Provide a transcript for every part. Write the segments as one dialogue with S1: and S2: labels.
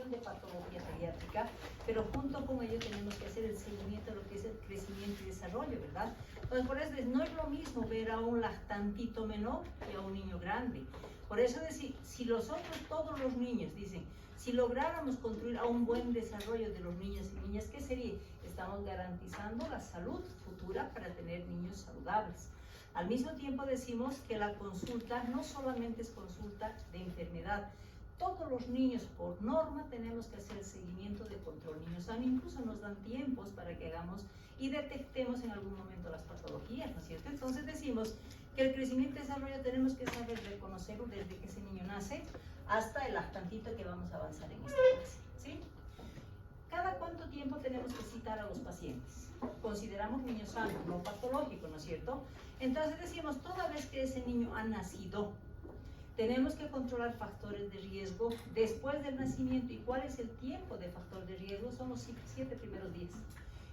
S1: evaluación de patología pediátrica, pero junto con ello tenemos que hacer el seguimiento de lo que es el crecimiento y desarrollo, ¿verdad? Entonces, por eso no es lo mismo ver a un lactantito menor que a un niño grande. Por eso decir, si nosotros, todos los niños, dicen, si lográramos construir a un buen desarrollo de los niños y niñas, ¿qué sería? Estamos garantizando la salud futura para tener niños saludables. Al mismo tiempo decimos que la consulta no solamente es consulta de enfermedad. Todos los niños, por norma, tenemos que hacer seguimiento de control niño sano. Incluso nos dan tiempos para que hagamos y detectemos en algún momento las patologías, ¿no es cierto? Entonces decimos que el crecimiento y desarrollo tenemos que saber reconocerlo desde que ese niño nace hasta el lactantito que vamos a avanzar en esta clase, ¿sí? ¿Cada cuánto tiempo tenemos que citar a los pacientes? Consideramos niño sano, no patológico, ¿no es cierto? Entonces decimos, toda vez que ese niño ha nacido, tenemos que controlar factores de riesgo después del nacimiento. ¿Y cuál es el tiempo de factor de riesgo? Son los 7 primeros días.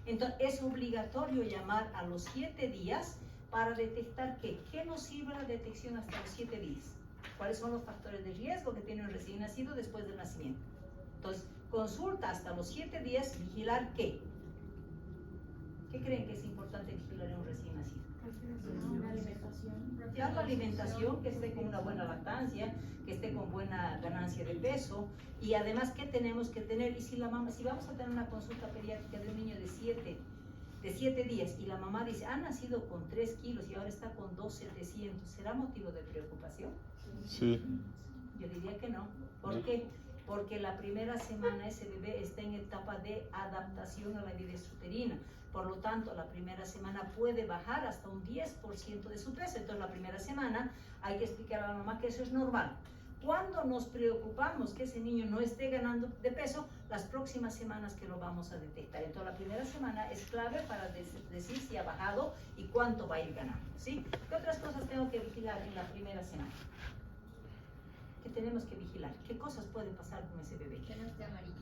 S1: Entonces es obligatorio llamar a los 7 días para detectar qué nos sirve la detección hasta los 7 días. ¿Cuáles son los factores de riesgo que tiene un recién nacido después del nacimiento? Entonces, consulta hasta los 7 días, vigilar ¿qué? ¿Qué creen que es importante vigilar en un recién nacido?
S2: La alimentación.
S1: Ya la alimentación, que esté con una buena lactancia, que esté con buena ganancia de peso, y además, ¿qué tenemos que tener? Y si vamos a tener una consulta pediátrica de un niño de 7 días y la mamá dice, ha nacido con 3 kilos y ahora está con 2,700, ¿será motivo de preocupación?
S3: Sí.
S1: Yo diría que no. ¿Por qué? Porque la primera semana ese bebé está en etapa de adaptación a la vida extrauterina. Por lo tanto, la primera semana puede bajar hasta un 10% de su peso. Entonces, la primera semana hay que explicar a la mamá que eso es normal. Cuando nos preocupamos que ese niño no esté ganando de peso, las próximas semanas que lo vamos a detectar. Entonces, la primera semana es clave para decir si ha bajado y cuánto va a ir ganando, ¿sí? ¿Qué otras cosas tengo que vigilar en la primera semana? ¿Qué tenemos que vigilar? ¿Qué cosas pueden pasar con ese bebé?
S2: Que no esté amarillito.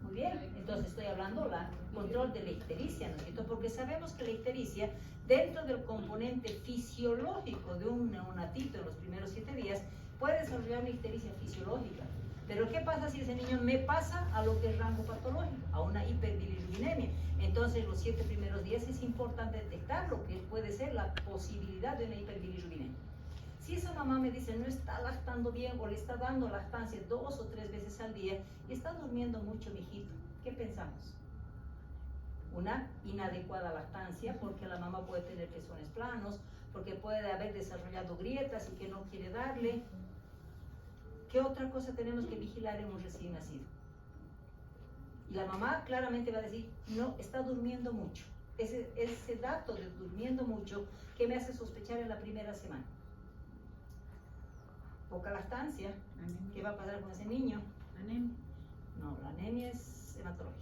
S1: Muy bien, entonces estoy hablando del control de la ictericia, ¿no es cierto? Porque sabemos que la ictericia, dentro del componente fisiológico de un neonatito en los primeros 7 días, puede desarrollar una ictericia fisiológica. Pero ¿qué pasa si ese niño me pasa a lo que es rango patológico, a una hiperbilirubinemia? Entonces, los 7 primeros días es importante detectar lo que puede ser la posibilidad de una hiperbilirubinemia. Si esa mamá me dice no está lactando bien o le está dando lactancia 2 o 3 veces al día y está durmiendo mucho mi hijito, ¿qué pensamos? Una inadecuada lactancia, porque la mamá puede tener pezones planos, porque puede haber desarrollado grietas y que no quiere darle. ¿Qué otra cosa tenemos que vigilar en un recién nacido? Y la mamá claramente va a decir, no, está durmiendo mucho. Ese dato de durmiendo mucho, ¿qué me hace sospechar en la primera semana? Poca lactancia. ¿Qué va a pasar con ese niño?
S2: Anemia.
S1: No, la anemia es hematología.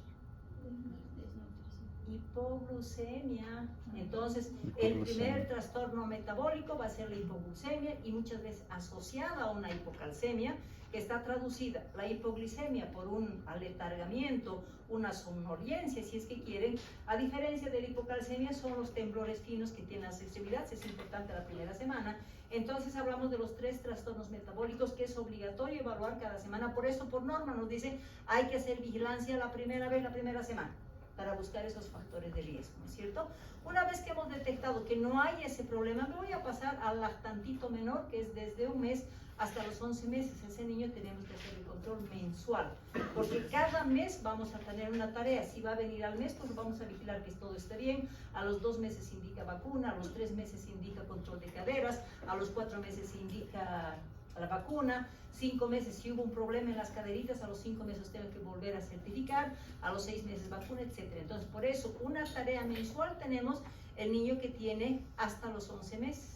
S1: Hipoglucemia. Entonces, el primer trastorno metabólico va a ser la hipoglucemia y muchas veces asociada a una hipocalcemia, que está traducida la hipoglicemia por un aletargamiento, una somnolencia, si es que quieren. A diferencia de la hipocalcemia, son los temblores finos que tienen las extremidades, es importante la primera semana. Entonces hablamos de los 3 trastornos metabólicos que es obligatorio evaluar cada semana. Por eso, por norma, nos dicen hay que hacer vigilancia la primera vez, la primera semana, para buscar esos factores de riesgo, ¿no es cierto? Una vez que hemos detectado que no hay ese problema, me voy a pasar al lactantito menor, que es desde 1 mes hasta los 11 meses. Ese niño tenemos que hacer el control mensual, porque cada mes vamos a tener una tarea. Si va a venir al mes, pues vamos a vigilar que todo esté bien. A los 2 meses indica vacuna, a los 3 meses indica control de caderas, a los 4 meses indica la vacuna, 5 meses si hubo un problema en las caderitas, a los 5 meses tengo que volver a certificar, a los 6 meses vacuna, etc. Entonces, por eso, una tarea mensual tenemos el niño que tiene hasta los 11 meses.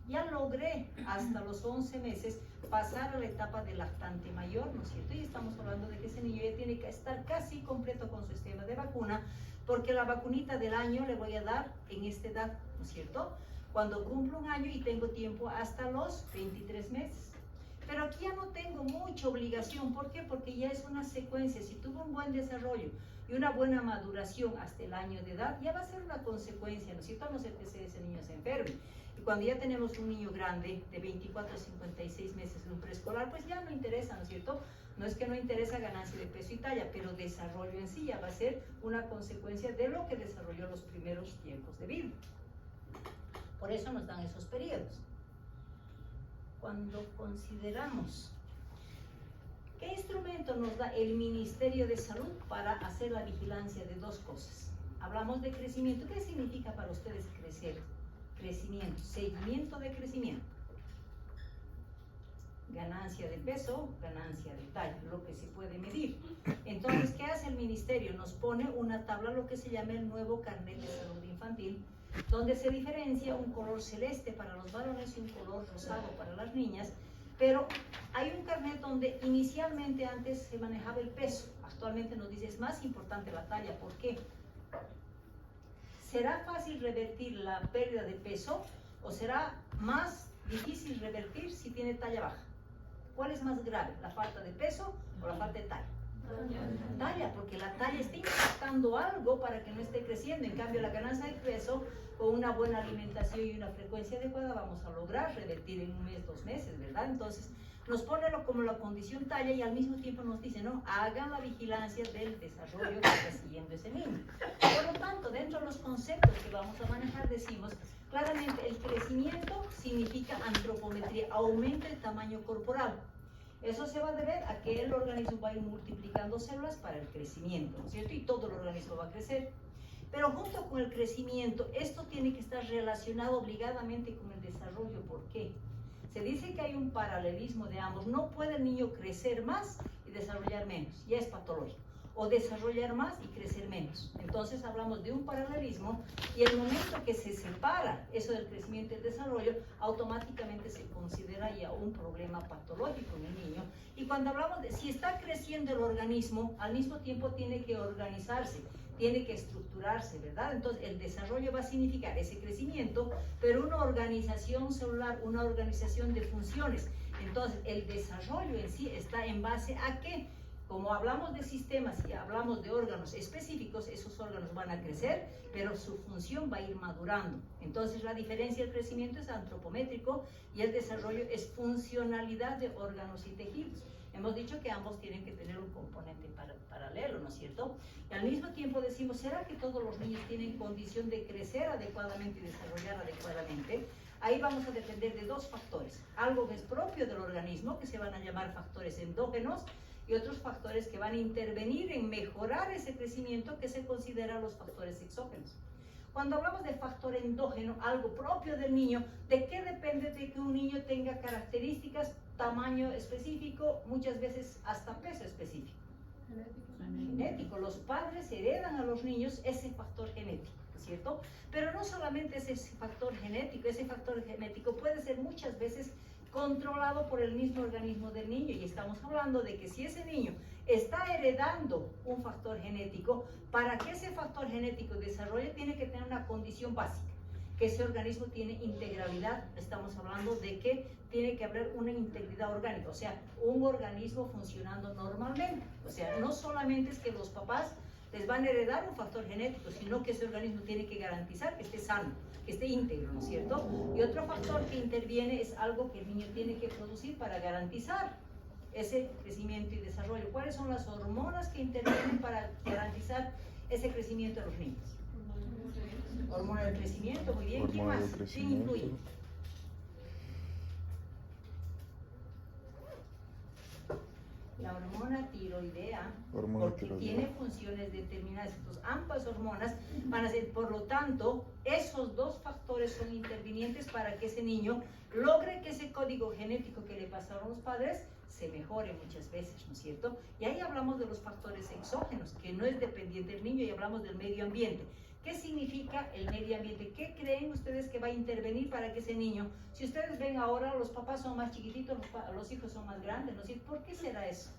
S1: Ya logré hasta los 11 meses pasar a la etapa de lactante mayor, ¿no es cierto? Y estamos hablando de que ese niño ya tiene que estar casi completo con su esquema de vacuna, porque la vacunita del año le voy a dar en esta edad, ¿no es cierto? Cuando cumplo 1 año y tengo tiempo hasta los 23 meses. Pero aquí ya no tengo mucha obligación. ¿Por qué? Porque ya es una secuencia. Si tuvo un buen desarrollo y una buena maduración hasta el año de edad, ya va a ser una consecuencia, ¿no es cierto? A no ser que ese niño se enferme. Y cuando ya tenemos un niño grande de 24 a 56 meses en un preescolar, pues ya no interesa, ¿no es cierto? No es que no interesa ganancia de peso y talla, pero desarrollo en sí ya va a ser una consecuencia de lo que desarrolló los primeros tiempos de vida. Por eso nos dan esos periodos. Cuando consideramos ¿qué instrumento nos da el Ministerio de Salud para hacer la vigilancia de dos cosas? Hablamos de crecimiento. ¿Qué significa para ustedes crecer? Crecimiento, seguimiento de crecimiento. Ganancia de peso, ganancia de talla, lo que se puede medir. Entonces, ¿qué hace el Ministerio? Nos pone una tabla, lo que se llama el nuevo Carnet de Salud Infantil, donde se diferencia un color celeste para los varones y un color rosado para las niñas. Pero hay un carnet donde inicialmente antes se manejaba el peso, actualmente nos dice es más importante la talla. ¿Por qué? ¿Será fácil revertir la pérdida de peso o será más difícil revertir si tiene talla baja? ¿Cuál es más grave, la falta de peso o la falta de talla? Talla, porque la talla está impactando algo para que no esté creciendo. En cambio, la ganancia de peso, con una buena alimentación y una frecuencia adecuada, vamos a lograr revertir en un mes, 2 meses, ¿verdad? Entonces, nos pone como la condición talla y al mismo tiempo nos dice, no, hagan la vigilancia del desarrollo que está siguiendo ese niño. Por lo tanto, dentro de los conceptos que vamos a manejar, decimos, claramente, el crecimiento significa antropometría, aumenta el tamaño corporal. Eso se va a deber a que el organismo va a ir multiplicando células para el crecimiento, ¿no es cierto? Y todo el organismo va a crecer. Pero junto con el crecimiento, esto tiene que estar relacionado obligadamente con el desarrollo. ¿Por qué? Se dice que hay un paralelismo de ambos. No puede el niño crecer más y desarrollar menos, ya es patológico. O desarrollar más y crecer menos. Entonces hablamos de un paralelismo y el momento que se separa eso del crecimiento y el desarrollo, automáticamente se considera ya un problema patológico en el niño. Y cuando hablamos de si está creciendo el organismo, al mismo tiempo tiene que organizarse, tiene que estructurarse, ¿verdad? Entonces el desarrollo va a significar ese crecimiento, pero una organización celular, una organización de funciones. Entonces el desarrollo en sí está en base a ¿qué? Como hablamos de sistemas y hablamos de órganos específicos, esos órganos van a crecer, pero su función va a ir madurando. Entonces la diferencia del crecimiento es antropométrico y el desarrollo es funcionalidad de órganos y tejidos. Hemos dicho que ambos tienen que tener un componente paralelo, ¿no es cierto? Y al mismo tiempo decimos, ¿será que todos los niños tienen condición de crecer adecuadamente y desarrollar adecuadamente? Ahí vamos a depender de dos factores. Algo que es propio del organismo, que se van a llamar factores endógenos, y otros factores que van a intervenir en mejorar ese crecimiento, que se consideran los factores exógenos. Cuando hablamos de factor endógeno, algo propio del niño, ¿de qué depende de que un niño tenga características, tamaño específico, muchas veces hasta peso específico? Genético. Los padres heredan a los niños ese factor genético, ¿cierto? Pero no solamente es ese factor genético puede ser muchas veces controlado por el mismo organismo del niño, y estamos hablando de que si ese niño está heredando un factor genético, para que ese factor genético desarrolle tiene que tener una condición básica, que ese organismo tiene integralidad. Estamos hablando de que tiene que haber una integridad orgánica, o sea, un organismo funcionando normalmente. O sea, no solamente es que los papás les van a heredar un factor genético, sino que ese organismo tiene que garantizar que esté sano, que esté íntegro, ¿no es cierto? Y otro factor que interviene es algo que el niño tiene que producir para garantizar ese crecimiento y desarrollo. ¿Cuáles son las hormonas que intervienen para garantizar ese crecimiento de los niños? Hormona del crecimiento, muy bien. ¿Qué más? ¿Qué incluye? La hormona tiroidea, porque tiene funciones determinadas. Entonces, ambas hormonas van a ser, por lo tanto, esos dos factores son intervinientes para que ese niño logre que ese código genético que le pasaron los padres se mejore muchas veces, ¿no es cierto? Y ahí hablamos de los factores exógenos, que no es dependiente del niño, y hablamos del medio ambiente. ¿Qué significa el medio ambiente? ¿Qué creen ustedes que va a intervenir para que ese niño, si ustedes ven ahora, los papás son más chiquititos, los hijos son más grandes, ¿no es cierto? ¿Por qué será eso?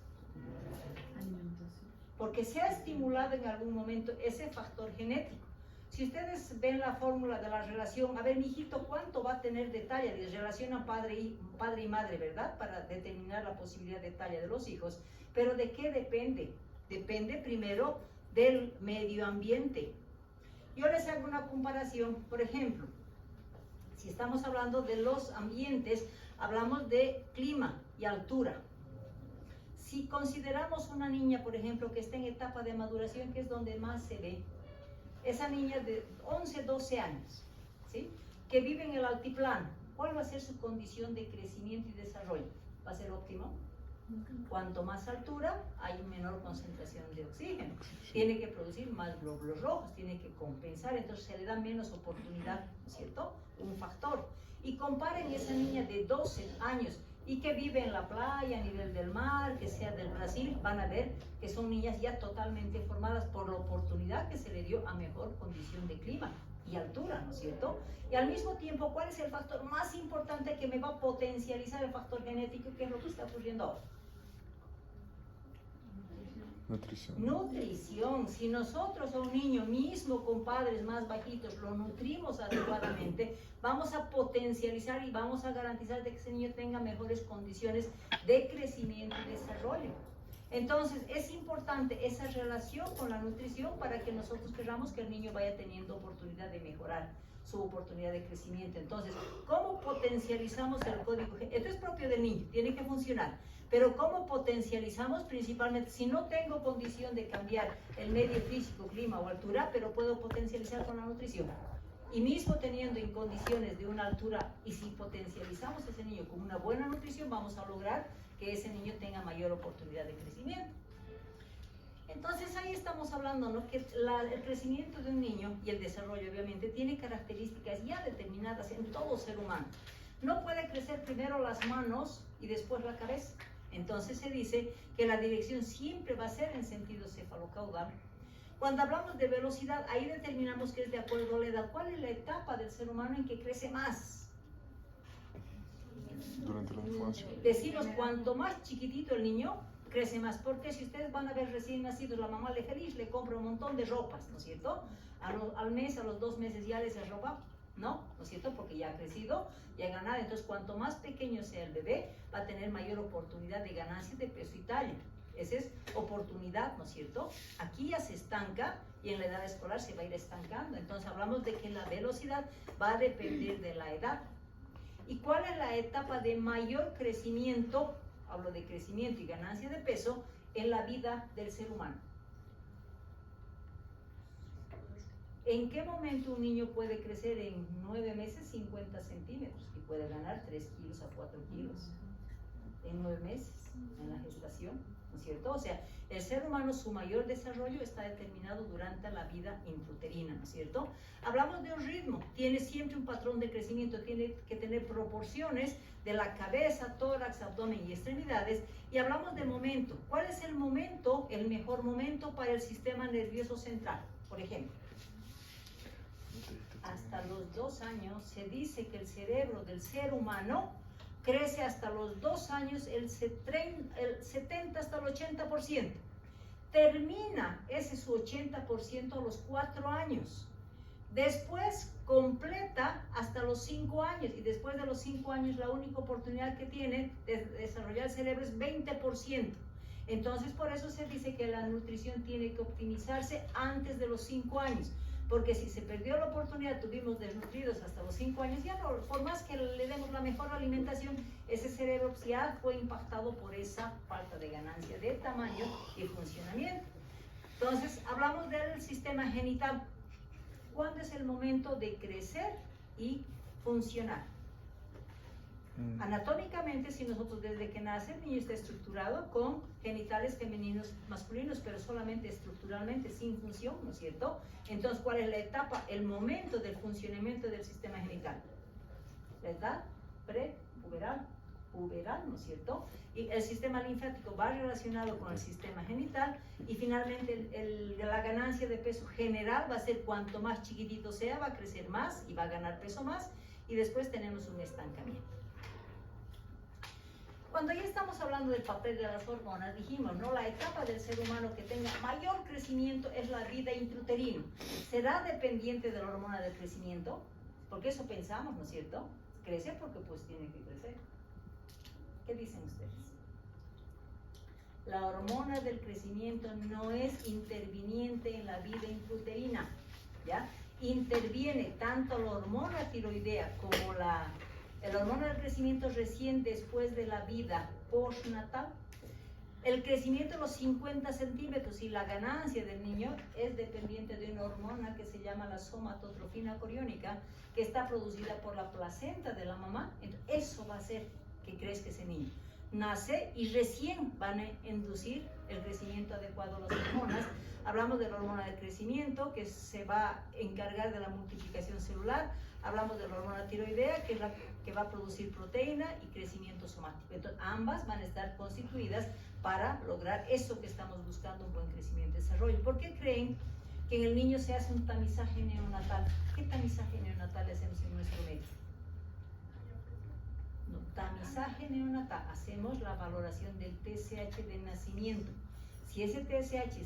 S1: Porque se ha estimulado en algún momento ese factor genético. Si ustedes ven la fórmula de la relación, a ver, mijito, ¿cuánto va a tener de talla? Les relacionan padre y madre, ¿verdad? Para determinar la posibilidad de talla de los hijos. Pero ¿de qué depende? Depende primero del medio ambiente. Yo les hago una comparación. Por ejemplo, Si estamos hablando de los ambientes, hablamos de clima y altura. Si consideramos una niña, por ejemplo, que está en etapa de maduración, que es donde más se ve, esa niña de 11, 12 años, ¿sí?, que vive en el altiplano, ¿cuál va a ser su condición de crecimiento y desarrollo? ¿Va a ser óptimo? Cuanto más altura, hay menor concentración de oxígeno. Tiene que producir más glóbulos rojos, tiene que compensar, entonces se le da menos oportunidad, ¿no es cierto? Un factor. Y comparen esa niña de 12 años y que vive en la playa, a nivel del mar, que sea del Brasil, van a ver que son niñas ya totalmente formadas por la oportunidad que se le dio a mejor condición de clima y altura, ¿no es cierto? Y al mismo tiempo, ¿cuál es el factor más importante que me va a potencializar el factor genético, que es lo que está ocurriendo ahora?
S3: Nutrición.
S1: Nutrición. Si nosotros a un niño mismo con padres más bajitos lo nutrimos adecuadamente, vamos a potencializar y vamos a garantizar de que ese niño tenga mejores condiciones de crecimiento y desarrollo. Entonces es importante esa relación con la nutrición para que nosotros queramos que el niño vaya teniendo oportunidad de mejorar su oportunidad de crecimiento. Entonces, ¿cómo potencializamos el código genético? Esto es propio del niño, tiene que funcionar. Pero ¿cómo potencializamos? Principalmente, si no tengo condición de cambiar el medio físico, clima o altura, pero puedo potencializar con la nutrición. Y mismo teniendo en condiciones de una altura, y si potencializamos a ese niño con una buena nutrición, vamos a lograr que ese niño tenga mayor oportunidad de crecimiento. Entonces ahí estamos hablando, ¿no?, que el crecimiento de un niño y el desarrollo obviamente tiene características ya determinadas en todo ser humano. No puede crecer primero las manos y después la cabeza. Entonces se dice que la dirección siempre va a ser en sentido cefalocaudal. Cuando hablamos de velocidad, ahí determinamos que es de acuerdo a la edad. ¿Cuál es la etapa del ser humano en que crece más?
S3: Durante la infancia.
S1: Decimos, cuanto más chiquitito el niño, crece más, porque si ustedes van a ver recién nacidos, la mamá le feliz, le compra un montón de ropas, ¿no es cierto? Al mes, a los 2 meses ya les hace ropa, ¿no? ¿No es cierto? Porque ya ha crecido, ya ha ganado. Entonces, cuanto más pequeño sea el bebé, va a tener mayor oportunidad de ganancia de peso y talla. Esa es oportunidad, ¿no es cierto? Aquí ya se estanca y en la edad escolar se va a ir estancando. Entonces, hablamos de que la velocidad va a depender de la edad. ¿Y cuál es la etapa de mayor crecimiento? Hablo de crecimiento y ganancia de peso en la vida del ser humano. ¿En qué momento un niño puede crecer en 9 meses 50 centímetros y puede ganar 3 kilos a 4 kilos? En 9 meses, en la gestación, ¿no es cierto? O sea, el ser humano, su mayor desarrollo está determinado durante la vida intrauterina, ¿no es cierto? Hablamos de un ritmo, tiene siempre un patrón de crecimiento, tiene que tener proporciones de la cabeza, tórax, abdomen y extremidades. Y hablamos de momento. ¿Cuál es el momento, el mejor momento para el sistema nervioso central? Por ejemplo, hasta los 2 años se dice que el cerebro del ser humano crece hasta los 2 años el 70 hasta el 80%. Termina ese su 80% a los 4 años. Después completa hasta los 5 años y después de los 5 años la única oportunidad que tiene de desarrollar el cerebro es 20%. Entonces por eso se dice que la nutrición tiene que optimizarse antes de los 5 años. Porque si se perdió la oportunidad, tuvimos desnutridos hasta los 5 años, ya no, por más que le demos la mejor alimentación, ese cerebro ya fue impactado por esa falta de ganancia de tamaño y funcionamiento. Entonces, hablamos del sistema genital. ¿Cuándo es el momento de crecer y funcionar? Anatómicamente, si nosotros desde que nace el niño está estructurado con genitales femeninos, masculinos, pero solamente estructuralmente, sin función, ¿no es cierto? Entonces, ¿cuál es la etapa? El momento del funcionamiento del sistema genital. La edad prepuberal, puberal, ¿no es cierto? Y el sistema linfático va relacionado con el sistema genital y finalmente la ganancia de peso general va a ser cuanto más chiquitito sea, va a crecer más y va a ganar peso más y después tenemos un estancamiento. Cuando ya estamos hablando del papel de las hormonas, dijimos, ¿no? La etapa del ser humano que tenga mayor crecimiento es la vida intrauterina. ¿Será dependiente de la hormona del crecimiento? Porque eso pensamos, ¿no es cierto? Crece porque pues tiene que crecer. ¿Qué dicen ustedes? La hormona del crecimiento no es interviniente en la vida intrauterina, ¿ya? interviene tanto la hormona tiroidea como la hormona del crecimiento recién después de la vida postnatal. El crecimiento de los 50 centímetros y la ganancia del niño es dependiente de una hormona que se llama la somatotrofina coriónica, que está producida por la placenta de la mamá. Entonces, eso va a hacer que crezca ese niño. Nace y recién van a inducir el crecimiento adecuado a las hormonas. Hablamos de la hormona del crecimiento, que se va a encargar de la multiplicación celular. Hablamos de la hormona tiroidea, que es la que va a producir proteína y crecimiento somático. Entonces, ambas van a estar constituidas para lograr eso que estamos buscando, un buen crecimiento y desarrollo. ¿Por qué creen que en el niño se hace un tamizaje neonatal? ¿Qué tamizaje neonatal hacemos en nuestro medio? No, tamizaje neonatal, hacemos la valoración del TSH de nacimiento. Si ese TSH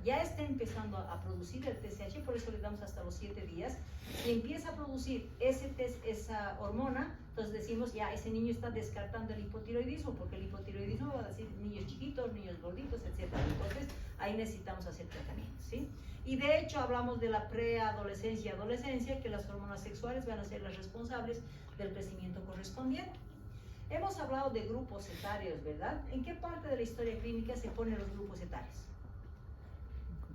S1: ya está empezando a producir el TSH, por eso le damos hasta los 7 días, si empieza a producir esa hormona, entonces decimos ya ese niño está descartando el hipotiroidismo, porque el hipotiroidismo va a decir niños chiquitos, niños gorditos, etc. Entonces ahí necesitamos hacer tratamientos, ¿sí? Y de hecho hablamos de la preadolescencia y adolescencia, que las hormonas sexuales van a ser las responsables del crecimiento correspondiente. Hemos hablado de grupos etarios, ¿verdad? ¿En qué parte de la historia clínica se ponen los grupos etarios?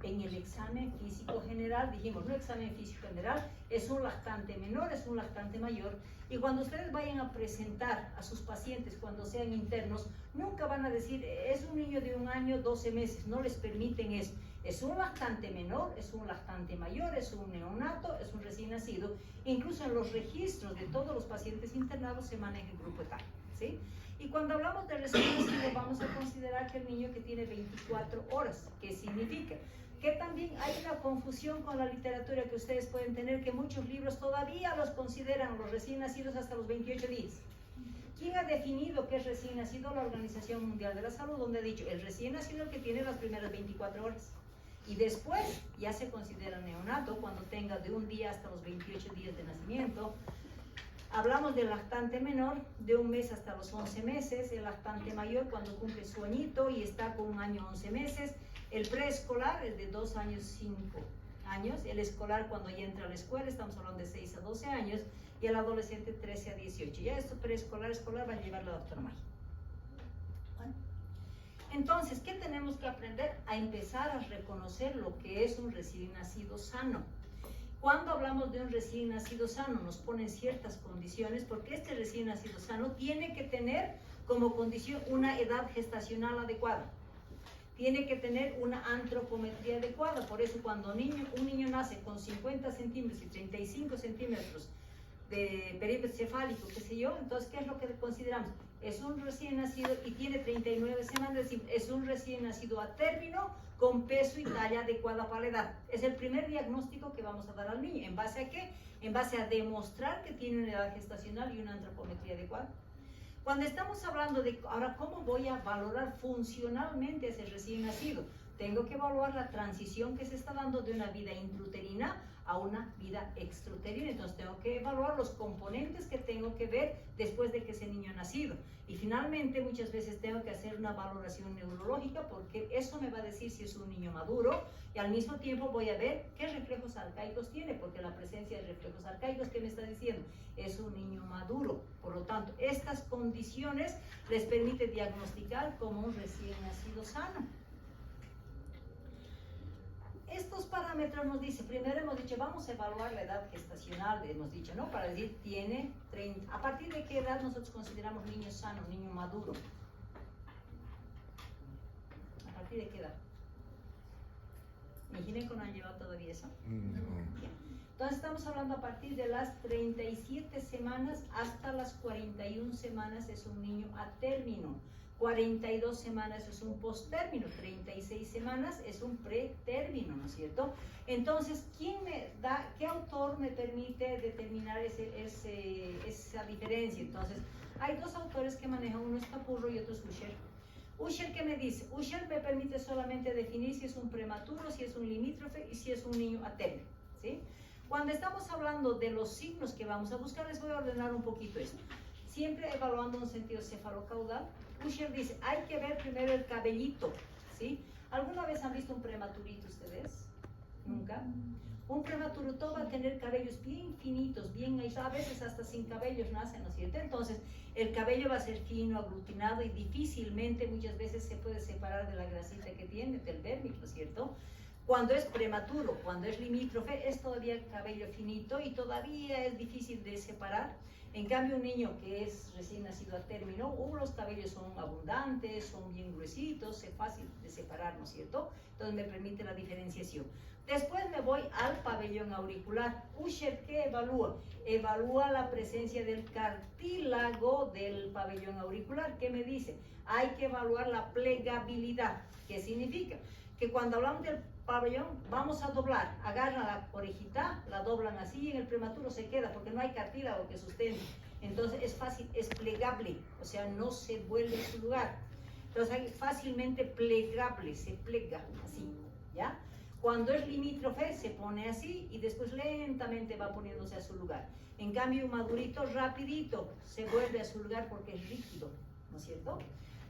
S1: En el examen físico general, dijimos, no examen físico general, es un lactante menor, es un lactante mayor, y cuando ustedes vayan a presentar a sus pacientes cuando sean internos, nunca van a decir, es un niño de 1 año, 12 meses, no les permiten eso. Es un lactante menor, es un lactante mayor, es un neonato, es un recién nacido. Incluso en los registros de todos los pacientes internados se maneja el grupo etario, ¿sí? Y cuando hablamos de recién nacido, vamos a considerar que el niño que tiene 24 horas, ¿qué significa? Que también hay una confusión con la literatura que ustedes pueden tener, que muchos libros todavía los consideran los recién nacidos hasta los 28 días. ¿Quién ha definido qué es recién nacido? La Organización Mundial de la Salud, donde ha dicho, el recién nacido el que tiene las primeras 24 horas. Y después ya se considera neonato cuando tenga de 1 día hasta los 28 días de nacimiento. Hablamos del lactante menor, de 1 mes hasta los 11 meses, el lactante mayor cuando cumple su añito y está con 1 año 11 meses, el preescolar es de 2 años 5 años, el escolar cuando ya entra a la escuela, estamos hablando de 6 a 12 años, y el adolescente 13 a 18. Ya esto preescolar, escolar va a llevar la doctora Maya. Bueno. Entonces, ¿qué tenemos que aprender? A empezar a reconocer lo que es un recién nacido sano. Cuando hablamos de un recién nacido sano, nos ponen ciertas condiciones, porque este recién nacido sano tiene que tener como condición una edad gestacional adecuada. Tiene que tener una antropometría adecuada. Por eso cuando un niño nace con 50 centímetros y 35 centímetros de perímetro cefálico, qué sé yo, entonces, ¿qué es lo que consideramos? Es un recién nacido y tiene 39 semanas, es un recién nacido a término con peso y talla adecuada para la edad. Es el primer diagnóstico que vamos a dar al niño. ¿En base a qué? En base a demostrar que tiene una edad gestacional y una antropometría adecuada. Cuando estamos hablando de, ahora, ¿cómo voy a valorar funcionalmente a ese recién nacido? Tengo que evaluar la transición que se está dando de una vida intrauterina a una vida extrauterina. Entonces tengo que evaluar los componentes que tengo que ver después de que ese niño ha nacido. Y finalmente muchas veces tengo que hacer una valoración neurológica, porque eso me va a decir si es un niño maduro, y al mismo tiempo voy a ver qué reflejos arcaicos tiene, porque la presencia de reflejos arcaicos, ¿qué me está diciendo? Es un niño maduro. Por lo tanto, estas condiciones les permite diagnosticar como un recién nacido sano. Estos parámetros nos dicen, primero hemos dicho, vamos a evaluar la edad gestacional, hemos dicho, ¿no? Para decir, tiene 30. ¿A partir de qué edad nosotros consideramos niño sano, niño maduro? ¿A partir de qué edad? ¿Mi gineco no han llevado todavía eso?
S3: No.
S1: Entonces estamos hablando a partir de las 37 semanas hasta las 41 semanas es un niño a término. 42 semanas es un posttérmino, 36 semanas es un pretérmino, ¿no es cierto? Entonces, qué autor me permite determinar esa diferencia? Entonces, hay 2 autores que manejan, uno es Capurro y otro es Usher. Usher, ¿qué me dice? Usher me permite solamente definir si es un prematuro, si es un limítrofe y si es un niño a término, ¿sí? Cuando estamos hablando de los signos que vamos a buscar, les voy a ordenar un poquito esto. Siempre evaluando un sentido cefalocaudal. Usher dice, hay que ver primero el cabellito, ¿sí? ¿Alguna vez han visto un prematurito ustedes? ¿Nunca? Un prematuro todo va a tener cabellos bien finitos, bien aislados, a veces hasta sin cabellos nacen, ¿no es cierto? Entonces, el cabello va a ser fino, aglutinado y difícilmente muchas veces se puede separar de la grasita que tiene, del vérmiz, ¿no es cierto? Cuando es prematuro, cuando es limítrofe, es todavía cabello finito y todavía es difícil de separar. En cambio, un niño que es recién nacido a término, los cabellos son abundantes, son bien gruesitos, es fácil de separar, ¿no es cierto? Entonces me permite la diferenciación. Después me voy al pabellón auricular. Usher, ¿qué evalúa? Evalúa la presencia del cartílago del pabellón auricular. ¿Qué me dice? Hay que evaluar la plegabilidad. ¿Qué significa? Que cuando hablamos del pabellón, vamos a doblar, agarran la orejita, la doblan así y en el prematuro se queda porque no hay cartílago que sustente. Entonces es fácil, es plegable, o sea, no se vuelve a su lugar. Entonces es fácilmente plegable, se plega así, ¿ya? Cuando es limítrofe se pone así y después lentamente va poniéndose a su lugar. En cambio un madurito rapidito se vuelve a su lugar porque es rígido, ¿no es cierto?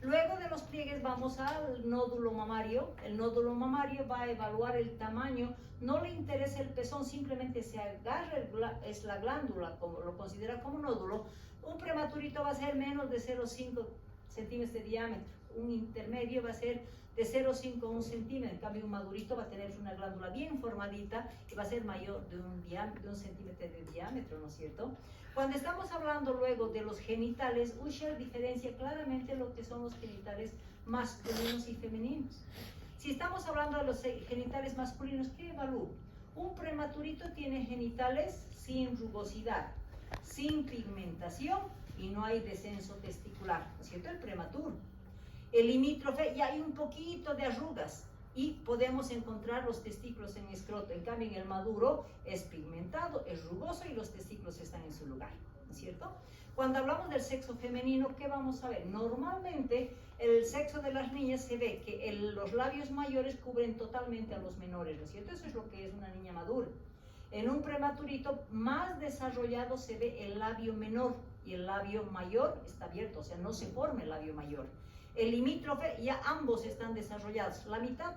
S1: Luego de los pliegues vamos al nódulo mamario. El nódulo mamario va a evaluar el tamaño, no le interesa el pezón, simplemente se agarra, es la glándula, como lo considera como nódulo. Un prematurito va a ser menos de 0,5 centímetros de diámetro, un intermedio va a ser de 0,5 a 1 centímetro, en cambio un madurito va a tener una glándula bien formadita y va a ser mayor de un centímetro de diámetro, ¿no es cierto? Cuando estamos hablando luego de los genitales, Usher diferencia claramente lo que son los genitales masculinos y femeninos. Si estamos hablando de los genitales masculinos, ¿qué evalúo? Un prematurito tiene genitales sin rugosidad, sin pigmentación y no hay descenso testicular, ¿no es cierto? El prematuro. El limítrofe ya hay un poquito de arrugas y podemos encontrar los testículos en escroto. En cambio, en el maduro es pigmentado, es rugoso y los testículos están en su lugar, ¿no es cierto? Cuando hablamos del sexo femenino, ¿qué vamos a ver? Normalmente, el sexo de las niñas se ve que los labios mayores cubren totalmente a los menores, ¿no es cierto? Eso es lo que es una niña madura. En un prematurito más desarrollado se ve el labio menor y el labio mayor está abierto, o sea, no se forma el labio mayor. El limítrofe ya ambos están desarrollados, la mitad,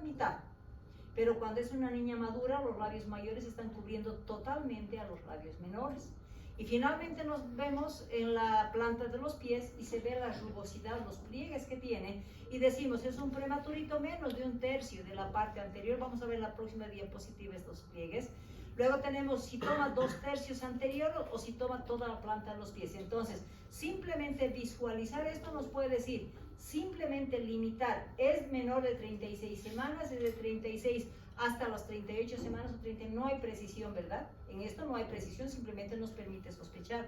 S1: pero cuando es una niña madura, los labios mayores están cubriendo totalmente a los labios menores. Y finalmente nos vemos en la planta de los pies y se ve la rugosidad, los pliegues que tiene, y decimos, es un prematurito menos de 1/3 de la parte anterior. Vamos a ver en la próxima diapositiva estos pliegues. Luego tenemos si toma 2/3 anterior o si toma toda la planta de los pies. Entonces, simplemente visualizar esto nos puede decir, simplemente limitar, es menor de 36 semanas, desde 36 hasta las 38 semanas o 30, no hay precisión, ¿verdad? En esto no hay precisión, simplemente nos permite sospechar.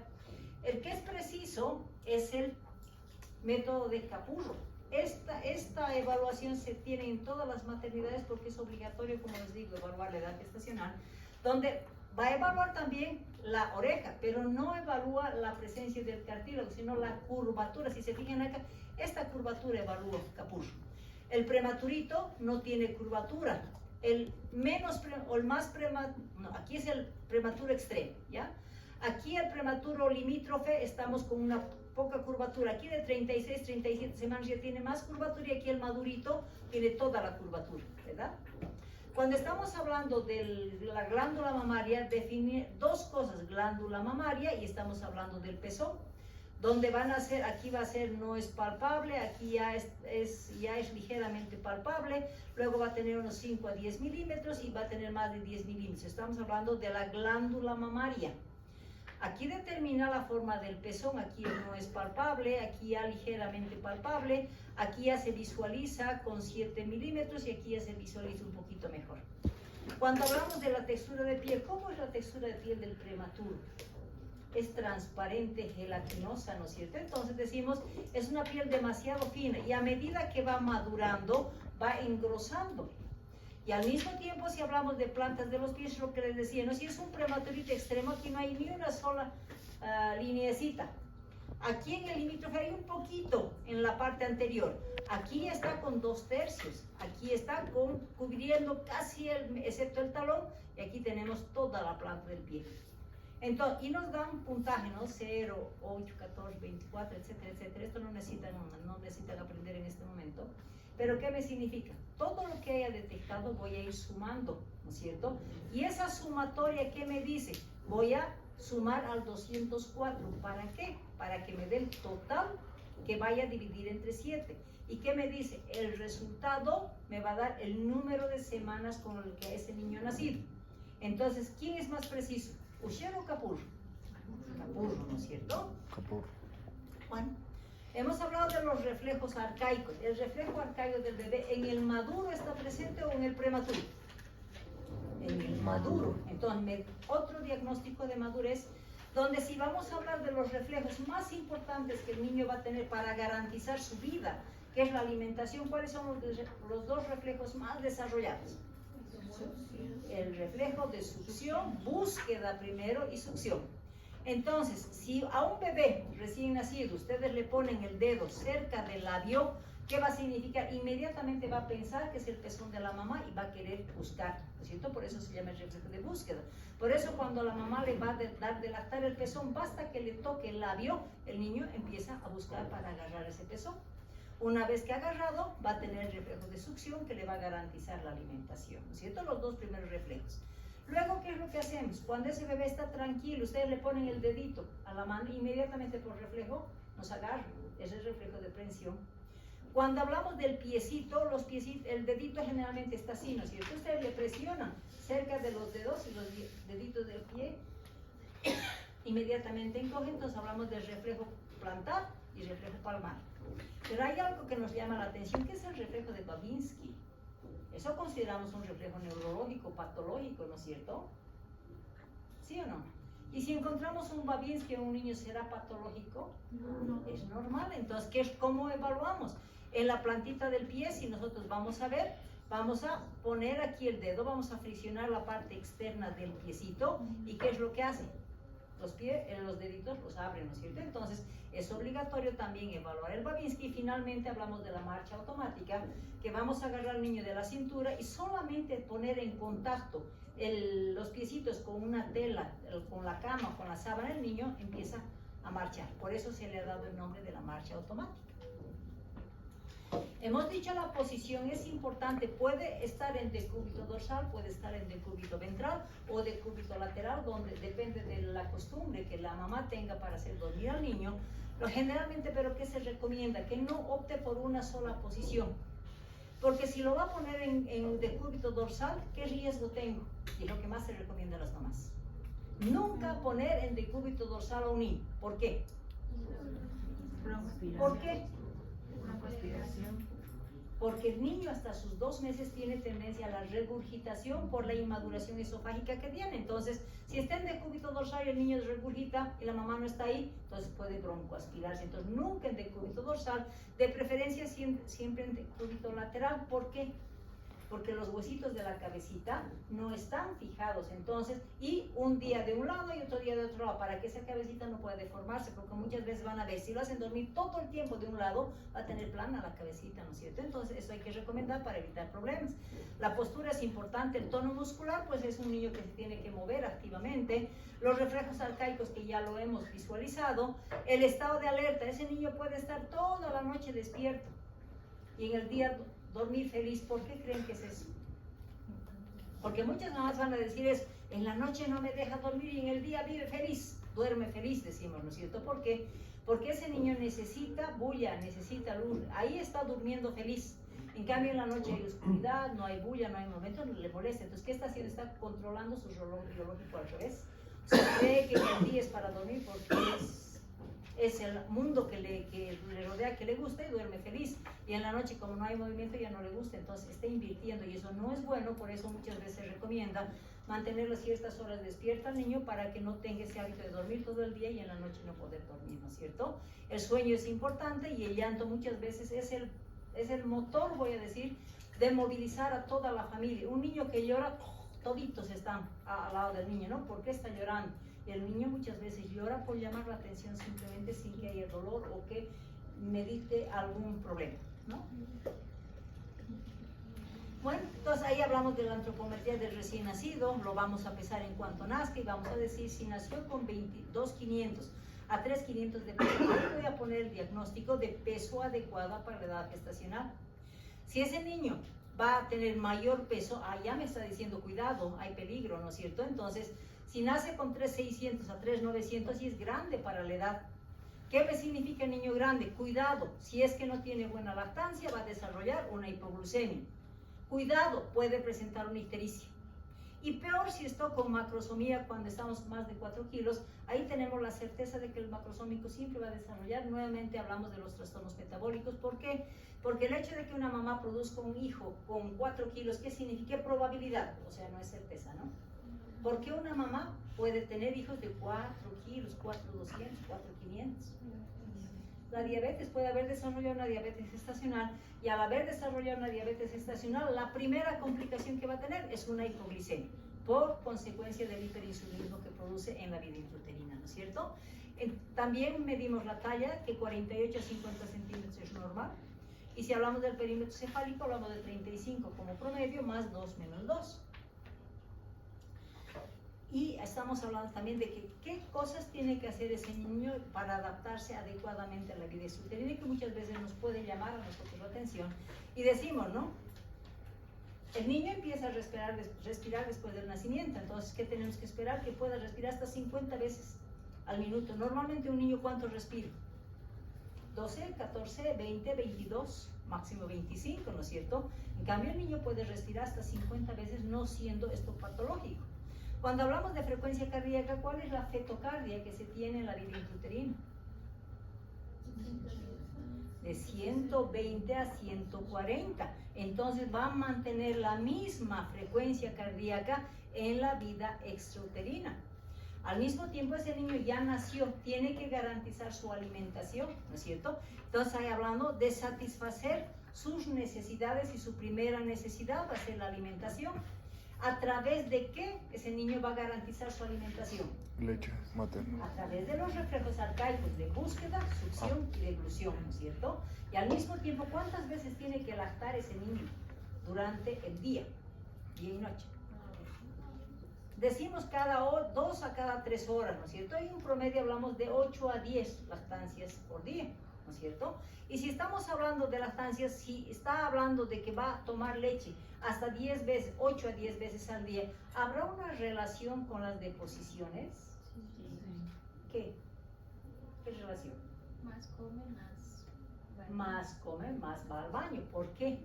S1: El que es preciso es el método de Capurro. Esta evaluación se tiene en todas las maternidades porque es obligatorio, como les digo, evaluar la edad gestacional, donde va a evaluar también la oreja, pero no evalúa la presencia del cartílago, sino la curvatura. Si se fijan acá, esta curvatura evalúa Capurro. El prematurito no tiene curvatura. El más prematuro, no, aquí es el prematuro extremo, ¿ya? Aquí el prematuro limítrofe estamos con una poca curvatura. Aquí de 36, 37 semanas ya tiene más curvatura y aquí el madurito tiene toda la curvatura, ¿verdad? Cuando estamos hablando de la glándula mamaria, define dos cosas, glándula mamaria y estamos hablando del pezón, donde van a ser, aquí va a ser, no es palpable, aquí ya es ligeramente palpable, luego va a tener unos 5 a 10 milímetros y va a tener más de 10 milímetros. Estamos hablando de la glándula mamaria. Aquí determina la forma del pezón, aquí no es palpable, aquí ya ligeramente palpable, aquí ya se visualiza con 7 milímetros y aquí ya se visualiza un poquito mejor. Cuando hablamos de la textura de piel, ¿cómo es la textura de piel del prematuro? Es transparente, gelatinosa, ¿no es cierto? Entonces decimos, es una piel demasiado fina y a medida que va madurando, va engrosando. Y al mismo tiempo, si hablamos de plantas de los pies, lo que les decía, ¿no? Si es un prematurito extremo, aquí no hay ni una sola lineecita. Aquí en el limítrofe hay un poquito en la parte anterior. Aquí está con 2/3. Aquí está cubriendo casi excepto el talón. Y aquí tenemos toda la planta del pie. Entonces, y nos dan puntaje, ¿no? 0, 8, 14, 24, etcétera, etcétera. Esto no necesitan aprender en este momento. Pero ¿qué me significa? Todo lo que haya detectado voy a ir sumando, ¿no es cierto? Y esa sumatoria, ¿qué me dice? Voy a sumar al 204. ¿Para qué? Para que me dé el total que vaya a dividir entre 7. ¿Y qué me dice? El resultado me va a dar el número de semanas con el que ese niño ha nacido. Entonces, ¿quién es más preciso? ¿Usher o Capurro? Capurro, ¿no es cierto?
S3: Capurro.
S1: Bueno, hemos hablado de los reflejos arcaicos. El reflejo arcaico del bebé, ¿en el maduro está presente o en el prematuro? En el maduro. Entonces, otro diagnóstico de madurez, donde si vamos a hablar de los reflejos más importantes que el niño va a tener para garantizar su vida, que es la alimentación, ¿cuáles son los dos reflejos más desarrollados? El reflejo de succión, búsqueda primero y succión. Entonces, si a un bebé recién nacido ustedes le ponen el dedo cerca del labio, ¿qué va a significar? Inmediatamente va a pensar que es el pezón de la mamá y va a querer buscar, ¿no es cierto? Por eso se llama el reflejo de búsqueda. Por eso cuando la mamá le va a dar de lactar el pezón, basta que le toque el labio, el niño empieza a buscar para agarrar ese pezón. Una vez que ha agarrado, va a tener el reflejo de succión que le va a garantizar la alimentación, ¿no es cierto? Los dos primeros reflejos. Luego, ¿qué es lo que hacemos? Cuando ese bebé está tranquilo, ustedes le ponen el dedito a la mano, inmediatamente por reflejo nos agarra. Ese es el reflejo de prensión. Cuando hablamos del piecito, los piecitos, el dedito generalmente está así, ¿no es cierto? Ustedes le presionan cerca de los dedos y los deditos del pie, inmediatamente encogen. Entonces hablamos del reflejo plantar y reflejo palmar. Pero hay algo que nos llama la atención, que es el reflejo de Babinski. Eso consideramos un reflejo neurológico, patológico, ¿no es cierto? ¿Sí o no? Y si encontramos un Babinski en un niño, ¿será patológico? No. Es normal. Entonces, ¿cómo evaluamos? En la plantita del pie, si nosotros vamos a ver, vamos a poner aquí el dedo, vamos a friccionar la parte externa del piecito. ¿Y qué es lo que hace? Los deditos los abren, ¿no es cierto? Entonces, es obligatorio también evaluar el Babinski. Y finalmente hablamos de la marcha automática, que vamos a agarrar al niño de la cintura y solamente poner en contacto los piecitos con una tela, con la cama, con la sábana, el niño empieza a marchar. Por eso se le ha dado el nombre de la marcha automática. Hemos dicho la posición es importante, puede estar en decúbito dorsal, puede estar en decúbito ventral o decúbito lateral, donde depende de la costumbre que la mamá tenga para hacer dormir al niño. Generalmente, pero ¿qué se recomienda? Que no opte por una sola posición, porque si lo va a poner en decúbito dorsal, ¿qué riesgo tengo? Y lo que más se recomienda a las mamás: nunca poner en decúbito dorsal a un niño. ¿Por qué? ¿Por qué? Porque el niño hasta sus 2 meses tiene tendencia a la regurgitación por la inmaduración esofágica que tiene. Entonces, si está en decúbito dorsal y el niño regurgita y la mamá no está ahí, entonces puede broncoaspirarse. Entonces, nunca en decúbito dorsal, de preferencia siempre en decúbito lateral. ¿Por qué? Porque los huesitos de la cabecita no están fijados, entonces, y un día de un lado y otro día de otro lado, para que esa cabecita no pueda deformarse, porque muchas veces van a ver, si lo hacen dormir todo el tiempo de un lado, va a tener plana la cabecita, ¿no es cierto? Entonces, eso hay que recomendar para evitar problemas. La postura es importante, el tono muscular, pues es un niño que se tiene que mover activamente. Los reflejos arcaicos, que ya lo hemos visualizado. El estado de alerta, ese niño puede estar toda la noche despierto y en el día dormir feliz. ¿Por qué creen que es eso? Porque muchas mamás van a decir eso: en la noche no me deja dormir y en el día vive feliz, duerme feliz, decimos, ¿no es cierto? ¿Por qué? Porque ese niño necesita bulla, necesita luz, ahí está durmiendo feliz. En cambio, en la noche hay oscuridad, no hay bulla, no hay momento, no le molesta. Entonces, ¿qué está haciendo? Está controlando su reloj biológico al revés. Se cree que el día es para dormir porque es el mundo que le rodea, que le gusta, y duerme feliz. Y en la noche, como no hay movimiento, ya no le gusta, entonces está invirtiendo, y eso no es bueno. Por eso muchas veces se recomienda mantener las ciertas horas despierta al niño, para que no tenga ese hábito de dormir todo el día y en la noche no poder dormir, ¿no es cierto? El sueño es importante, y el llanto muchas veces es el motor, voy a decir, de movilizar a toda la familia. Un niño que llora, toditos están al lado del niño, ¿no? ¿Por qué está llorando? El niño muchas veces llora por llamar la atención, simplemente, sin que haya dolor o que medite algún problema, ¿no? Bueno, entonces ahí hablamos de la antropometría del recién nacido. Lo vamos a pesar en cuanto nazca y vamos a decir si nació con 22,500 a 3,500 de peso. Ahí voy a poner el diagnóstico de peso adecuado para la edad gestacional. Si ese niño va a tener mayor peso, ya me está diciendo cuidado, hay peligro, ¿no es cierto? Entonces, si nace con 3,600 a 3,900 y es grande para la edad, ¿qué me significa niño grande? Cuidado, si es que no tiene buena lactancia, va a desarrollar una hipoglucemia. Cuidado, puede presentar una ictericia. Y peor si esto con macrosomía, cuando estamos más de 4 kilos, ahí tenemos la certeza de que el macrosómico siempre va a desarrollar. Nuevamente hablamos de los trastornos metabólicos. ¿Por qué? Porque el hecho de que una mamá produzca un hijo con 4 kilos, ¿qué significa? ¿Qué probabilidad? O sea, no es certeza, ¿no? ¿Por qué una mamá puede tener hijos de 4 kilos, 4,200, 4,500? La diabetes, puede haber desarrollado una diabetes gestacional, y al haber desarrollado una diabetes gestacional, la primera complicación que va a tener es una hipoglicemia, por consecuencia del hiperinsulinismo que produce en la vida intrauterina, ¿no es cierto? También medimos la talla, que 48 a 50 centímetros es normal, y si hablamos del perímetro cefálico, hablamos de 35 como promedio, más 2 menos 2. Y estamos hablando también de que qué cosas tiene que hacer ese niño para adaptarse adecuadamente a la vida intrauterina, que muchas veces nos puede llamar a nosotros la atención. Y decimos, ¿no? El niño empieza a respirar después del nacimiento, entonces, ¿qué tenemos que esperar? Que pueda respirar hasta 50 veces al minuto. Normalmente un niño, ¿cuánto respira? 12, 14, 20, 22, máximo 25, ¿no es cierto? En cambio, el niño puede respirar hasta 50 veces, no siendo esto patológico. Cuando hablamos de frecuencia cardíaca, ¿cuál es la fetocardia que se tiene en la vida intrauterina? De 120 a 140. Entonces va a mantener la misma frecuencia cardíaca en la vida extrauterina. Al mismo tiempo, ese niño ya nació, tiene que garantizar su alimentación, ¿no es cierto? Entonces, ahí hablando de satisfacer sus necesidades, y su primera necesidad va a ser la alimentación. ¿A través de qué ese niño va a garantizar su alimentación?
S3: Leche materna.
S1: A través de los reflejos arcaicos de búsqueda, succión y deglución, ¿no es cierto? Y al mismo tiempo, ¿cuántas veces tiene que lactar ese niño durante el día y noche? Decimos cada 2 a cada 3 horas, ¿no es cierto? Y en promedio hablamos de 8 a 10 lactancias por día, ¿no es cierto? Y si estamos hablando de lactancias, si está hablando de que va a tomar leche hasta 10 veces, 8 a 10 veces al día, ¿habrá una relación con las deposiciones? ¿Qué? ¿Qué relación?
S2: Más come,
S1: Más come, más va al baño. ¿Por qué?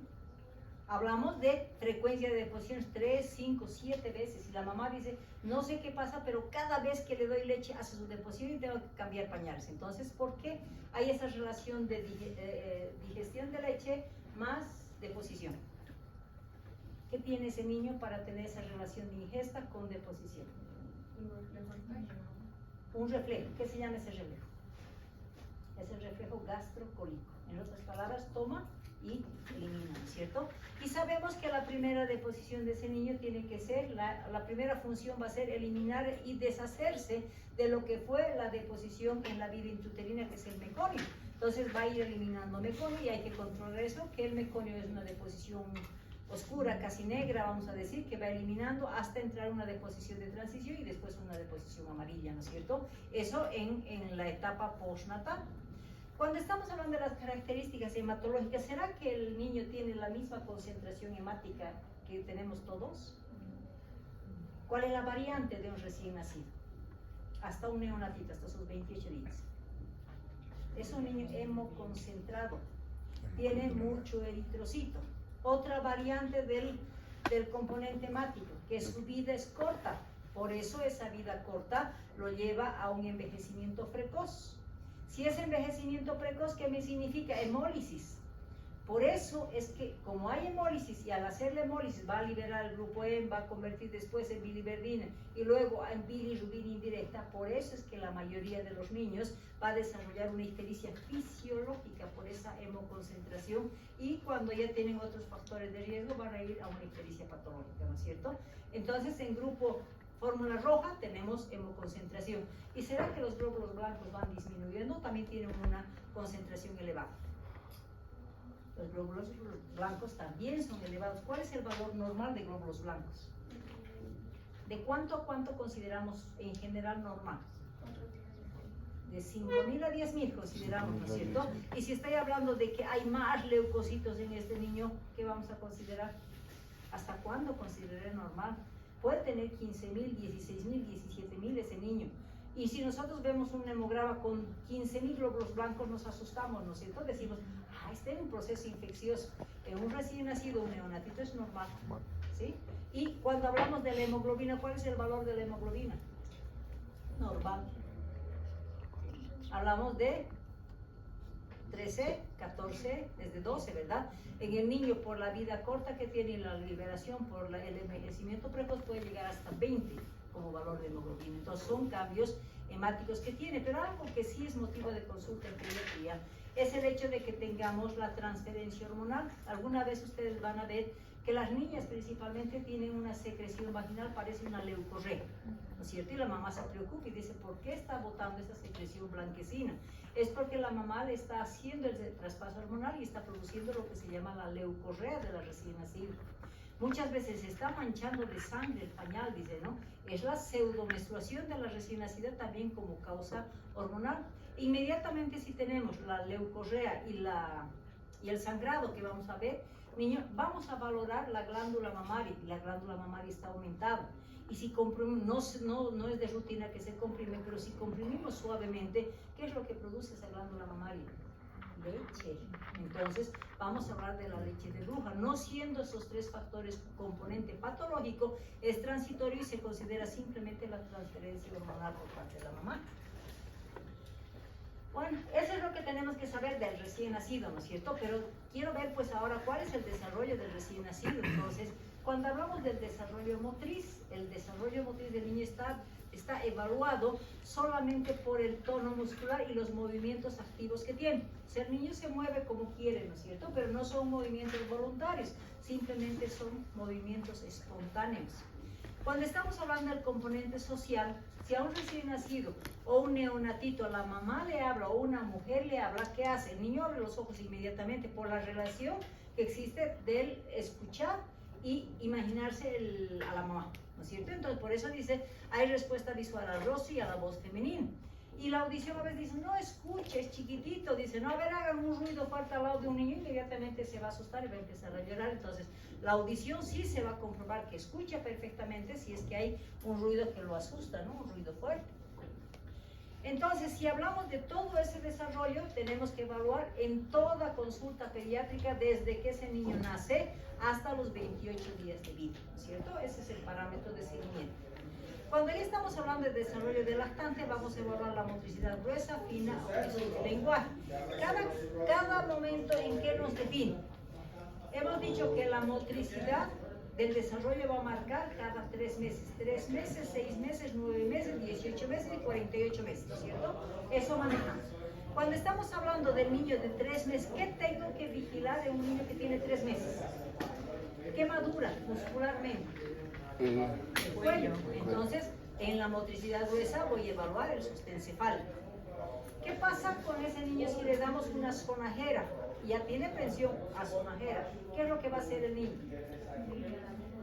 S1: Hablamos de frecuencia de deposiciones 3, 5, 7 veces. Y la mamá dice, no sé qué pasa, pero cada vez que le doy leche hace su deposición y tengo que cambiar pañales. Entonces, ¿por qué hay esa relación de digestión de leche más deposición? ¿Qué tiene ese niño para tener esa relación de ingesta con deposición? Un reflejo. ¿Qué se llama ese reflejo? Es el reflejo gastrocólico. En otras palabras, toma y elimina, ¿no es cierto? Y sabemos que la primera deposición de ese niño tiene que ser, la primera función va a ser eliminar y deshacerse de lo que fue la deposición en la vida intrauterina, que es el meconio. Entonces va a ir eliminando meconio, y hay que controlar eso, que el meconio es una deposición oscura, casi negra, vamos a decir, que va eliminando hasta entrar una deposición de transición y después una deposición amarilla, ¿no es cierto? Eso en la etapa postnatal. Cuando estamos hablando de las características hematológicas, ¿será que el niño tiene la misma concentración hemática que tenemos todos? ¿Cuál es la variante de un recién nacido? Hasta un neonatito, hasta sus 28 días. Es un niño hemoconcentrado, tiene mucho eritrocito. Otra variante del componente hemático, que su vida es corta, por eso esa vida corta lo lleva a un envejecimiento precoz. Si es envejecimiento precoz, ¿qué me significa? Hemólisis. Por eso es que, como hay hemólisis, y al hacer la hemólisis va a liberar el grupo E, va a convertir después en biliverdina y luego en bilirrubina indirecta. Por eso es que la mayoría de los niños va a desarrollar una ictericia fisiológica por esa hemoconcentración, y cuando ya tienen otros factores de riesgo van a ir a una ictericia patológica, ¿no es cierto? Entonces, en grupo fórmula roja tenemos hemoconcentración. ¿Y será que los glóbulos blancos van disminuyendo? También tienen una concentración elevada. Los glóbulos blancos también son elevados. ¿Cuál es el valor normal de glóbulos blancos? ¿De cuánto a cuánto consideramos en general normal? de 5.000 a 10.000 consideramos, ¿no es cierto? Y si estoy hablando de que hay más leucocitos en este niño, ¿qué vamos a considerar? ¿Hasta cuándo consideré normal? Puede tener 15.000, 16.000, 17.000 ese niño. Y si nosotros vemos un hemograma con 15.000 glóbulos blancos, nos asustamos, ¿no es cierto? Decimos, está en un proceso infeccioso. En un recién nacido, un neonatito es normal, ¿sí? Y cuando hablamos de la hemoglobina, ¿cuál es el valor de la hemoglobina? Normal. Hablamos de 13, 14, desde 12, ¿verdad? En el niño, por la vida corta que tiene y la liberación por el envejecimiento precoz, puede llegar hasta 20 como valor de hemoglobina. Entonces son cambios hemáticos que tiene, pero algo que sí es motivo de consulta en pediatría es el hecho de que tengamos la transferencia hormonal. Alguna vez ustedes van a ver que las niñas principalmente tienen una secreción vaginal, parece una leucorrea, ¿no es cierto? Y la mamá se preocupa y dice, ¿por qué está botando esa secreción blanquecina? Es porque la mamá le está haciendo el traspaso hormonal y está produciendo lo que se llama la leucorrea de la recién nacida. Muchas veces se está manchando de sangre el pañal, dice, ¿no? Es la pseudomenstruación de la recién nacida también como causa hormonal. Inmediatamente si tenemos la leucorrea y el sangrado que vamos a ver, niño, vamos a valorar la glándula mamaria, y la glándula mamaria está aumentada. Y si comprimimos, no es de rutina que se comprime, pero si comprimimos suavemente, ¿qué es lo que produce esa glándula mamaria? Leche. Entonces, vamos a hablar de la leche de bruja. No siendo esos tres factores componente patológico, es transitorio y se considera simplemente la transferencia hormonal por parte de la mamá. Bueno, eso es lo que tenemos que saber del recién nacido, ¿no es cierto? Pero quiero ver pues ahora cuál es el desarrollo del recién nacido. Entonces, cuando hablamos del desarrollo motriz, el desarrollo motriz del niño está evaluado solamente por el tono muscular y los movimientos activos que tiene. O sea, el niño se mueve como quiere, ¿no es cierto? Pero no son movimientos voluntarios, simplemente son movimientos espontáneos. Cuando estamos hablando del componente social, si a un recién nacido o un neonatito la mamá le habla o una mujer le habla, ¿qué hace? El niño abre los ojos inmediatamente por la relación que existe del escuchar y imaginarse a la mamá, ¿no es cierto? Entonces, por eso dice, hay respuesta visual al rostro y a la voz femenina. Y la audición a veces dice, no escuche, es chiquitito, dice, no, a ver, hagan un ruido fuerte al lado de un niño, inmediatamente se va a asustar y va a empezar a llorar. Entonces, la audición sí se va a comprobar que escucha perfectamente si es que hay un ruido que lo asusta, ¿no? Un ruido fuerte. Entonces, si hablamos de todo ese desarrollo, tenemos que evaluar en toda consulta pediátrica desde que ese niño nace hasta los 28 días de vida, ¿no es cierto? Ese es el parámetro de seguimiento. Cuando ya estamos hablando de desarrollo del lactante, vamos a evaluar la motricidad gruesa, fina o el lenguaje. Cada momento en que nos define. Hemos dicho que la motricidad del desarrollo va a marcar cada 3 meses. 3 meses, 6 meses, 9 meses, 18 meses y 48 meses, ¿no es cierto? Eso manejamos. Cuando estamos hablando del niño de 3 meses, ¿qué tengo que vigilar de un niño que tiene 3 meses? ¿Qué madura muscularmente? El cuello. Entonces, en la motricidad gruesa voy a evaluar el sostén cefálico. ¿Qué pasa con ese niño si le damos una sonajera? Ya tiene presión a sonajera. ¿Qué es lo que va a hacer el niño?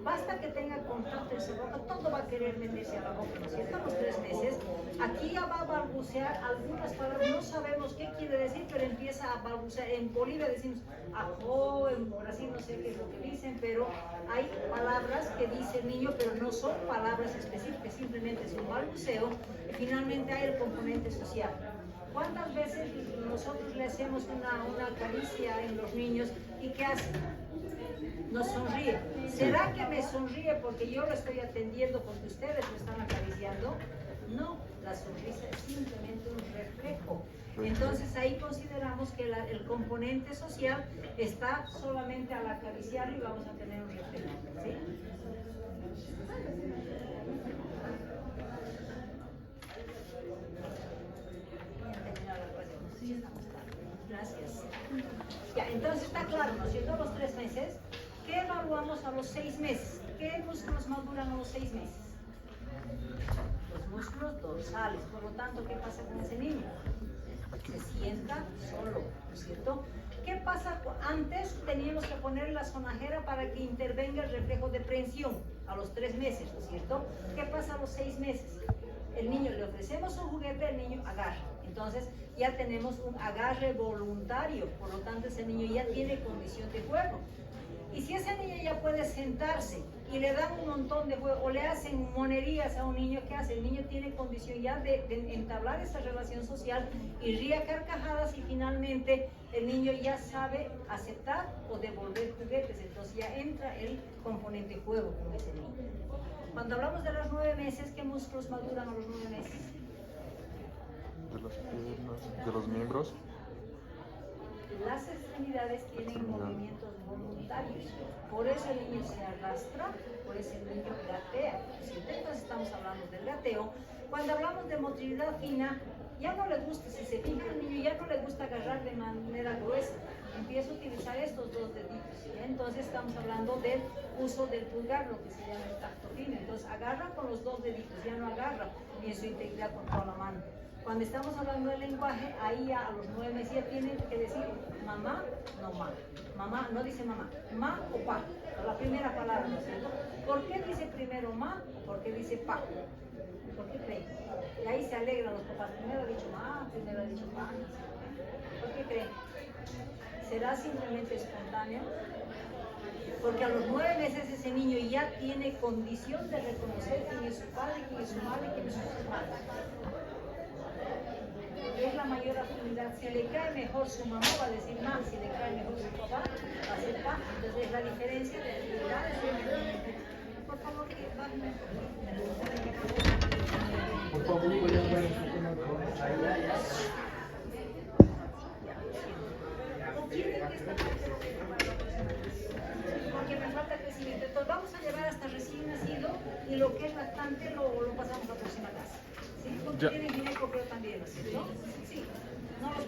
S1: Basta que tenga contacto en su boca, todo va a querer meterse a la boca. ¿No? Si estamos 3 meses, aquí ya va a balbucear algunas palabras, no sabemos qué quiere decir, pero empieza a balbucear. En Bolivia decimos ajo, en Brasil no sé qué es lo que dicen, pero hay palabras que dice el niño, pero no son palabras específicas, simplemente es un balbuceo. Y finalmente hay el componente social. ¿Cuántas veces nosotros le hacemos una caricia en los niños y qué hace? Nos sonríe. ¿Será que me sonríe porque yo lo estoy atendiendo, porque ustedes lo están acariciando? No, la sonrisa es simplemente un reflejo. Entonces ahí consideramos que el componente social está solamente al acariciarlo y vamos a tener un reflejo. ¿Sí? Gracias. Ya, entonces está claro, ¿no es cierto? Los 3 meses. ¿Qué evaluamos a los 6 meses? ¿Qué músculos maduran a los 6 meses? Los músculos dorsales. Por lo tanto, ¿qué pasa con ese niño? Se sienta solo, ¿no es cierto? ¿Qué pasa? Antes teníamos que poner la sonajera para que intervenga el reflejo de prensión a los 3 meses, ¿no es cierto? ¿Qué pasa a los 6 meses? El niño le ofrecemos un juguete, el niño agarra. Entonces ya tenemos un agarre voluntario, por lo tanto ese niño ya tiene condición de juego. Y si ese niño ya puede sentarse y le dan un montón de juego o le hacen monerías a un niño, ¿qué hace? El niño tiene condición ya de entablar esa relación social y ríe a carcajadas, y finalmente el niño ya sabe aceptar o devolver juguetes. Entonces ya entra el componente juego con ese niño. Cuando hablamos de los 9 meses, ¿qué músculos maduran a los 9 meses?
S3: De las piernas, de los miembros.
S1: Las extremidades tienen movimientos voluntarios, por eso el niño se arrastra, por eso el niño gatea. Entonces estamos hablando del gateo. Cuando hablamos de motricidad fina, ya no le gusta, si se fija el niño, ya no le gusta agarrar de manera gruesa, empieza a utilizar estos dos deditos, ¿ya? Entonces estamos hablando del uso del pulgar, lo que se llama el tacto fino. Entonces agarra con los dos deditos, ya no agarra en su integridad con toda la mano. Cuando estamos hablando del lenguaje, ahí ya a los 9 meses ya tienen que decir mamá, no ma. Mamá, no dice mamá, ma o pa, la primera palabra, ¿no es cierto? ¿Por qué dice primero ma o por qué dice pa? ¿Por qué creen? Y ahí se alegran los papás. Primero ha dicho ma, primero ha dicho pa. ¿Por qué creen? ¿Será simplemente espontáneo? Porque a los 9 meses ese niño ya tiene condición de reconocer quién es su padre, quién es su madre, quién es su hermano. Es la mayor afinidad. Si le cae mejor su mamá, va a decir ma. Si le cae mejor su papá, va a ser pa. Entonces es la diferencia de afinidades. Por favor, que bajen.
S4: Por favor, voy a ver este tema.
S1: ¿O quieren que esta parte lo deje para la próxima clase? Porque me falta crecimiento. Entonces vamos a llevar hasta recién nacido, y lo que es lactante lo pasamos a la próxima clase. ¿Sí? Porque
S3: Ya.
S1: tienen ginecopeo también, ¿no? Sí. No los